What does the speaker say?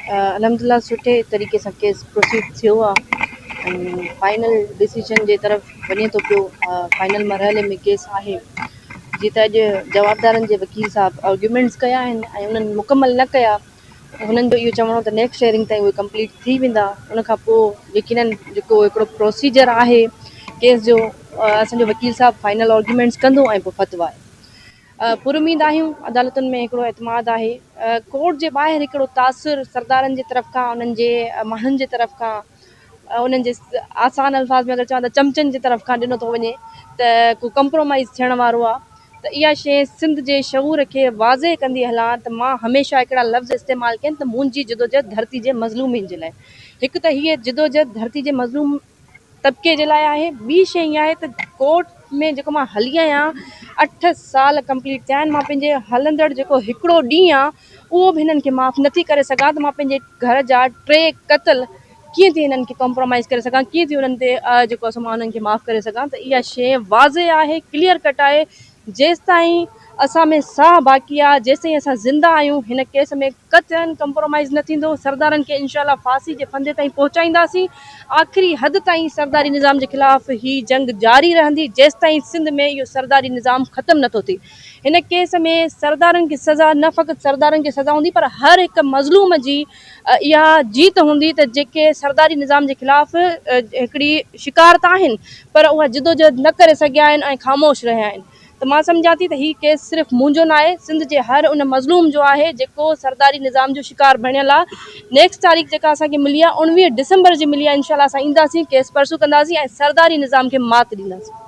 अलहमदिल्ला सुठे तरीक़े सां केस प्रोसीड थियो आहे ऐं फाइनल डिसीजन जे तरफ़ वञे थो पियो। फाइनल मरहले में केस आहे। जीअं त अॼु जवाबदारनि जे वकील साहब आर्ग्यूमेंट्स कया आहिनि ऐं उन्हनि मुकमल न कया। हुननि जो इहो चवणो त नेक्स्ट हेयरिंग ताईं उहे कंप्लीट थी वेंदा। उनखां पोइ यकीनन जेको हिकिड़ो प्रोसीजर आहे केस जो, असांजो वकील साहब फाइनल आर्ग्यूमेंट्स कंदो ऐं पोइ फतवा आहे। पुरुमीद आहियूं, अदालतुनि में हिकिड़ो एतमाद आहे। कोर्ट जे ॿाहिरि हिकिड़ो तासुर सरदारनि जे तरफ़ खां, उन्हनि जे माण्हुनि जे तरफ़ खां, उन्हनि जे आसान अल्फाज़ में अगरि चवां त चमचनि जे तरफ़ खां ॾिनो थो वञे त को कंप्रोमाइज़ थियण वारो आहे। त इहा शइ सिंध जे शऊर खे वाज़े कंदी हलां त मां हमेशह हिकिड़ा लफ़्ज़ इस्तेमालु कयनि त मुंहिंजी जिदोजहद धरती जे मज़लूमिन जे लाइ। हिकु त हीअ जिदोजहद धरती जे मज़लूम तबिके जे लाइ आहे। ॿी शइ इहा आहे त कोर्ट में जेको मां हली आहियां 8 साल कंप्लीट थिया आहिनि। मां पंहिंजे हलंदड़ जेको हिकिड़ो ॾींहुं आहे उहो बि हिननि खे माफ़ु नथी करे सघां त मां पंहिंजे घर जा 3 क़त्ल कीअं थी हिननि खे कॉम्प्रोमाइज़ करे सघां, कीअं थी हुननि ते जेको मां हुननि खे माफ़ु करे सघां। त इहा शइ वाज़े आहे, क्लियर कट आहे। जेसिताईं असां में साह बाक़ी आहे, जेसिताईं असां ज़िंदा आहियूं, हिन केस में क़तन कंप्रोमाइज़ न थींदो। सरदारनि खे इंशाअल्लाह फांसी जे फंदे ताईं पहुचाईंदासीं। आख़िरी हद ताईं सरदारी निज़ाम जे ख़िलाफ़ ही जंग जारी रहंदी जेसिताईं सिंध में इहो सरदारी निज़ाम ख़तमु नथो थिए। हिन केस में सरदारनि खे सज़ा, न फ़क़ति सरदारनि खे सज़ा हूंदी, पर हर हिकु मज़लूम जी इहा जीत हूंदी त जेके सरदारी निज़ाम जे ख़िलाफ़ हिकिड़ी शिकारत आहिनि पर उहा जिदोजहद न करे सघिया आहिनि ऐं ख़ामोश रहिया आहिनि। त मां सम्झां थी त हीउ केस सिर्फ़ु मुंहिंजो न आहे, सिंध जे हर उन मज़लूम जो आहे जेको सरदारी निज़ाम जो शिकार बणियल आहे। नेक्स्ट तारीख़ जेका असांखे मिली आहे 19 डिसंबर जी मिली आहे। इंशाअल्लाह असां ईंदासीं, केस परसूं कंदासीं ऐं सरदारी निज़ाम खे मात ॾींदासीं।